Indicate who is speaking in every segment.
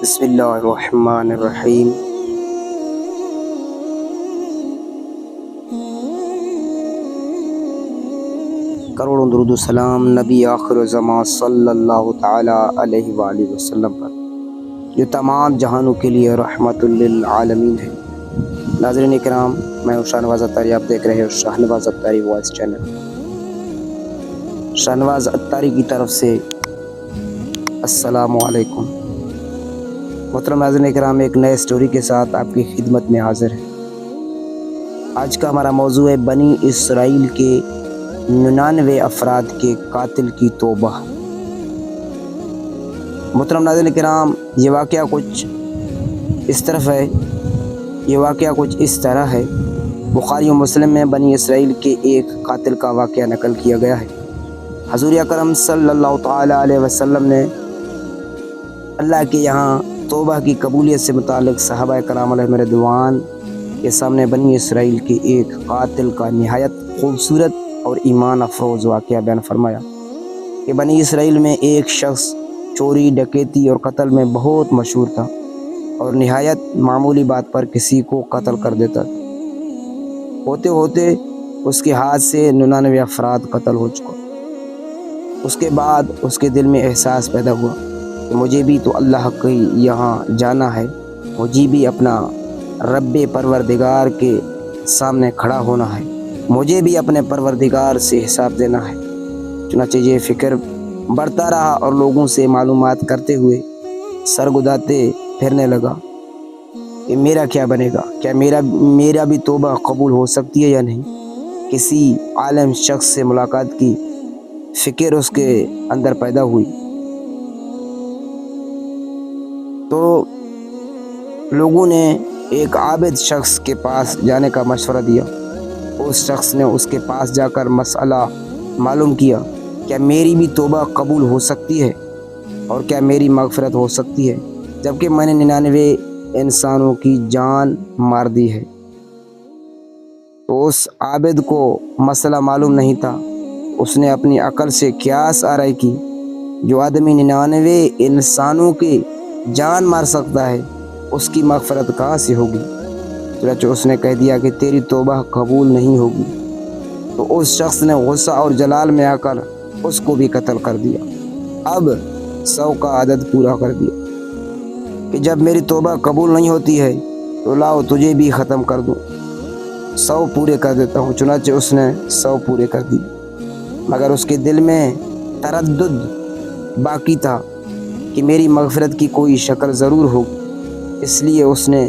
Speaker 1: بسم اللہ الرحمن الرحیم۔ کروڑوں درود و سلام نبی آخر زمان صلی اللہ تعالی علیہ وآلہ وسلم پر، جو تمام جہانوں کے لیے رحمت للعالمین ہے۔ ناظرین اکرام، میں شاہنواز اتاری، آپ دیکھ رہے ہو شاہنواز اتاری وائس چینل۔ شاہنواز اتاری کی طرف سے السلام علیکم۔ محترم ناظرین اکرام، ایک نئے سٹوری کے ساتھ آپ کی خدمت میں حاضر ہے۔ آج کا ہمارا موضوع ہے بنی اسرائیل کے 99 افراد کے قاتل کی توبہ۔ محترم ناظرین کرام، یہ واقعہ کچھ اس طرح ہے۔ بخاری و مسلم میں بنی اسرائیل کے ایک قاتل کا واقعہ نقل کیا گیا ہے۔ حضور اکرم صلی اللہ تعالی علیہ وسلم نے اللہ کے یہاں توبہ کی قبولیت سے متعلق صحابہ کرام علیہم رضوان کے سامنے بنی اسرائیل کے ایک قاتل کا نہایت خوبصورت اور ایمان افروز واقعہ بیان فرمایا کہ بنی اسرائیل میں ایک شخص چوری، ڈکیتی اور قتل میں بہت مشہور تھا اور نہایت معمولی بات پر کسی کو قتل کر دیتا تھا۔ ہوتے ہوتے اس کے ہاتھ سے 99 افراد قتل ہو چکا۔ اس کے بعد اس کے دل میں احساس پیدا ہوا کہ مجھے بھی تو اللہ کے یہاں جانا ہے، مجھے بھی اپنا رب پروردگار کے سامنے کھڑا ہونا ہے، مجھے بھی اپنے پروردگار سے حساب دینا ہے۔ چنانچہ یہ فکر بڑھتا رہا اور لوگوں سے معلومات کرتے ہوئے سرگرداتے پھرنے لگا کہ میرا کیا بنے گا، کیا میرا بھی توبہ قبول ہو سکتی ہے یا نہیں۔ کسی عالم شخص سے ملاقات کی فکر اس کے اندر پیدا ہوئی تو لوگوں نے ایک عابد شخص کے پاس جانے کا مشورہ دیا۔ اس شخص نے اس کے پاس جا کر مسئلہ معلوم کیا، کیا میری بھی توبہ قبول ہو سکتی ہے اور کیا میری مغفرت ہو سکتی ہے جبکہ میں نے 99 انسانوں کی جان مار دی ہے۔ تو اس عابد کو مسئلہ معلوم نہیں تھا۔ اس نے اپنی عقل سے قیاس آرائی کی، جو آدمی 99 انسانوں کی جان مار سکتا ہے اس کی مغفرت کہاں سے ہوگی؟ چنانچہ اس نے کہہ دیا کہ تیری توبہ قبول نہیں ہوگی۔ تو اس شخص نے غصہ اور جلال میں آ کر اس کو بھی قتل کر دیا۔ اب 100 کا عدد پورا کر دیا کہ جب میری توبہ قبول نہیں ہوتی ہے تو لاؤ تجھے بھی ختم کر دوں، 100 پورے کر دیتا ہوں۔ چنانچہ اس نے 100 پورے کر دیے، مگر اس کے دل میں تردد باقی تھا کہ میری مغفرت کی کوئی شکل ضرور ہوگی۔ اس لیے اس نے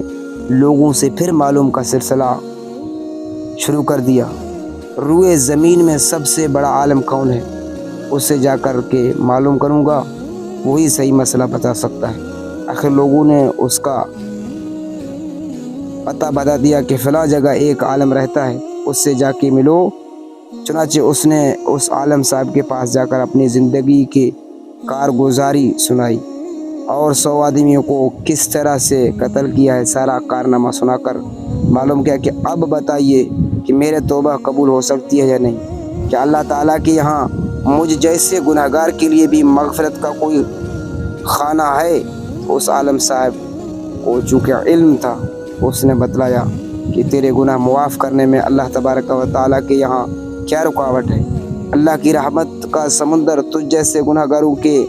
Speaker 1: لوگوں سے پھر معلوم کا سلسلہ شروع کر دیا۔ روئے زمین میں سب سے بڑا عالم کون ہے، اس سے جا کر کے معلوم کروں گا، وہی صحیح مسئلہ بتا سکتا ہے۔ آخر لوگوں نے اس کا پتہ بتا دیا کہ فلاں جگہ ایک عالم رہتا ہے، اس سے جا کے ملو۔ چنانچہ اس نے اس عالم صاحب کے پاس جا کر اپنی زندگی کی کارگزاری سنائی اور 100 آدمیوں کو کس طرح سے قتل کیا ہے سارا کارنامہ سنا کر معلوم کیا کہ اب بتائیے کہ میرے توبہ قبول ہو سکتی ہے یا نہیں۔ کیا اللہ تعالیٰ کے یہاں مجھ جیسے گناہ گار کے لیے بھی مغفرت کا کوئی خانہ ہے؟ اس عالم صاحب کو چونکہ علم تھا، اس نے بتلایا کہ تیرے گناہ معاف کرنے میں اللہ تبارک و تعالیٰ کے یہاں کیا رکاوٹ ہے؟ اللہ کی رحمت کا سمندر تجھ جیسے گناہ گاروں کے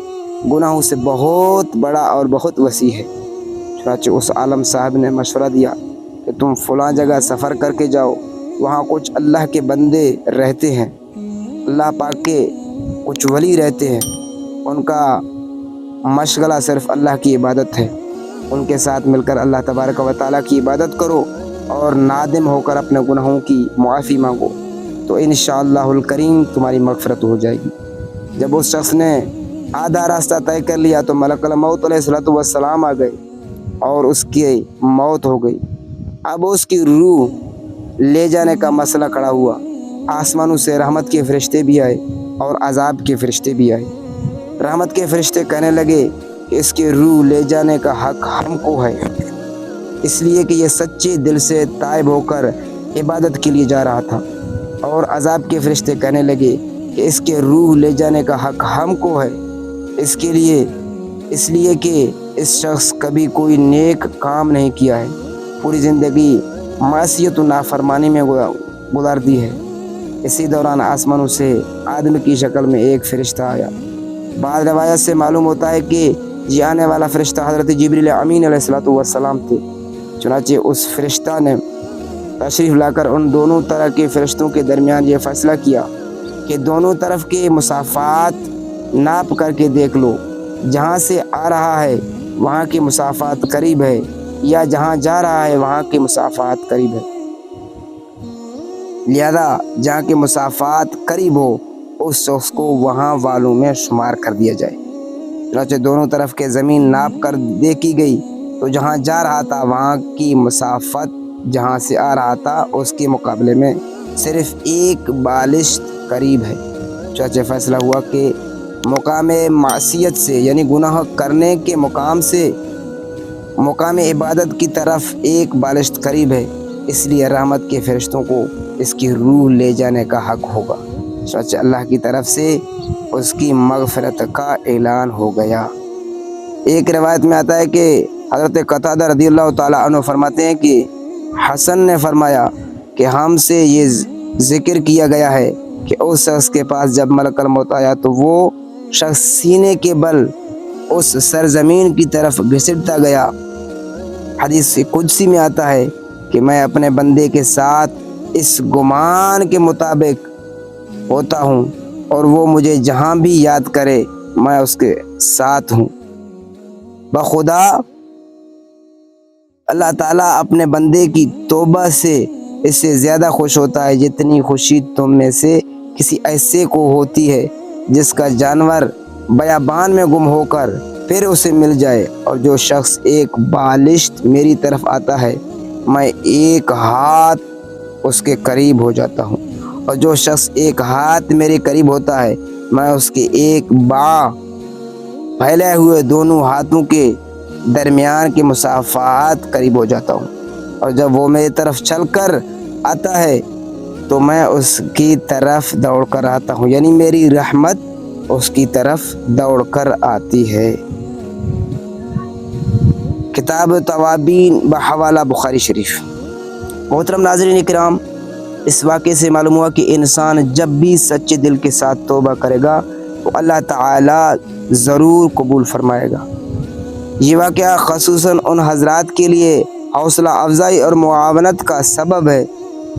Speaker 1: گناہوں سے بہت بڑا اور بہت وسیع ہے۔ چنانچہ اس عالم صاحب نے مشورہ دیا کہ تم فلاں جگہ سفر کر کے جاؤ، وہاں کچھ اللہ کے بندے رہتے ہیں، اللہ پاک کے کچھ ولی رہتے ہیں، ان کا مشغلہ صرف اللہ کی عبادت ہے، ان کے ساتھ مل کر اللہ تبارک و تعالیٰ کی عبادت کرو اور نادم ہو کر اپنے گناہوں کی معافی مانگو، تو انشاءاللہ الکریم تمہاری مغفرت ہو جائے گی۔ جب اس شخص نے آدھا راستہ طے کر لیا تو ملک الموت علیہ السلام آ گئے اور اس کی موت ہو گئی۔ اب اس کی روح لے جانے کا مسئلہ کھڑا ہوا۔ آسمانوں سے رحمت کے فرشتے بھی آئے اور عذاب کے فرشتے بھی آئے۔ رحمت کے فرشتے کہنے لگے کہ اس کی روح لے جانے کا حق ہم کو ہے، اس لیے کہ یہ سچے دل سے تائب ہو کر عبادت کے لیے جا رہا تھا۔ اور عذاب کے فرشتے کہنے لگے کہ اس کے روح لے جانے کا حق ہم کو ہے، اس لیے کہ اس شخص کبھی کوئی نیک کام نہیں کیا ہے، پوری زندگی معصیت و نافرمانی میں گزار دی ہے۔ اسی دوران آسمانوں سے آدمی کی شکل میں ایک فرشتہ آیا۔ بعض روایت سے معلوم ہوتا ہے کہ یہ آنے والا فرشتہ حضرت جبریل امین علیہ السلام تھے۔ چنانچہ اس فرشتہ نے تشریف لا کر ان دونوں طرح کے فرشتوں کے درمیان یہ فیصلہ کیا کہ دونوں طرف کے مسافات ناپ کر کے دیکھ لو، جہاں سے آ رہا ہے وہاں کی مسافات قریب ہے یا جہاں جا رہا ہے وہاں کی مسافات قریب ہے، لہذا جہاں کے مسافات قریب ہو اس شخص کو وہاں والوں میں شمار کر دیا جائے۔ چنانچہ دونوں طرف کے زمین ناپ کر دیکھی گئی تو جہاں جا رہا تھا وہاں کی مسافت جہاں سے آ رہا تھا اس کے مقابلے میں صرف ایک بالشت قریب ہے۔ چنانچہ فیصلہ ہوا کہ مقام معصیت سے یعنی گناہ کرنے کے مقام سے مقام عبادت کی طرف ایک بالشت قریب ہے، اس لیے رحمت کے فرشتوں کو اس کی روح لے جانے کا حق ہوگا۔ چنانچہ اللہ کی طرف سے اس کی مغفرت کا اعلان ہو گیا۔ ایک روایت میں آتا ہے کہ حضرت قتادہ رضی اللہ تعالیٰ عنہ فرماتے ہیں کہ حسن نے فرمایا کہ ہم سے یہ ذکر کیا گیا ہے کہ اس شخص کے پاس جب ملک الموت آیا تو وہ شخص سینے کے بل اس سرزمین کی طرف گھسٹتا گیا۔ حدیث قدسی میں آتا ہے کہ میں اپنے بندے کے ساتھ اس گمان کے مطابق ہوتا ہوں اور وہ مجھے جہاں بھی یاد کرے میں اس کے ساتھ ہوں۔ بخدا اللہ تعالیٰ اپنے بندے کی توبہ سے اس سے زیادہ خوش ہوتا ہے جتنی خوشی تم میں سے کسی ایسے کو ہوتی ہے جس کا جانور بیابان میں گم ہو کر پھر اسے مل جائے، اور جو شخص ایک بالشت میری طرف آتا ہے میں ایک ہاتھ اس کے قریب ہو جاتا ہوں، اور جو شخص ایک ہاتھ میرے قریب ہوتا ہے میں اس کے ایک باں پھیلے ہوئے دونوں ہاتھوں کے درمیان کی مسافات قریب ہو جاتا ہوں، اور جب وہ میری طرف چل کر آتا ہے تو میں اس کی طرف دوڑ کر آتا ہوں، یعنی میری رحمت اس کی طرف دوڑ کر آتی ہے۔ کتاب توابین بحوالہ بخاری شریف۔ محترم ناظرین کرام، اس واقعے سے معلوم ہوا کہ انسان جب بھی سچے دل کے ساتھ توبہ کرے گا تو اللہ تعالیٰ ضرور قبول فرمائے گا۔ یہ واقعہ خصوصاً ان حضرات کے لیے حوصلہ افزائی اور معاونت کا سبب ہے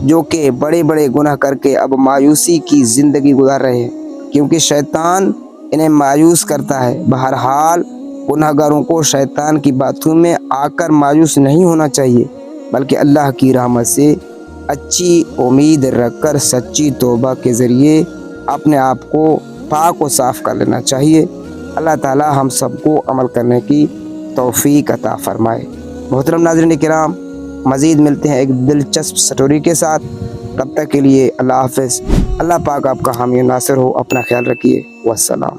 Speaker 1: جو کہ بڑے بڑے گناہ کر کے اب مایوسی کی زندگی گزار رہے ہیں، کیونکہ شیطان انہیں مایوس کرتا ہے۔ بہرحال گناہ گاروں کو شیطان کی باتوں میں آ کر مایوس نہیں ہونا چاہیے، بلکہ اللہ کی رحمت سے اچھی امید رکھ کر سچی توبہ کے ذریعے اپنے آپ کو پاک و صاف کر لینا چاہیے۔ اللہ تعالی ہم سب کو عمل کرنے کی توفیق عطا فرمائے۔ محترم ناظرین کرام، مزید ملتے ہیں ایک دلچسپ سٹوری کے ساتھ، تب تک کے لیے اللہ حافظ۔ اللہ پاک آپ کا حامی و ناصر ہو، اپنا خیال رکھیے، والسلام۔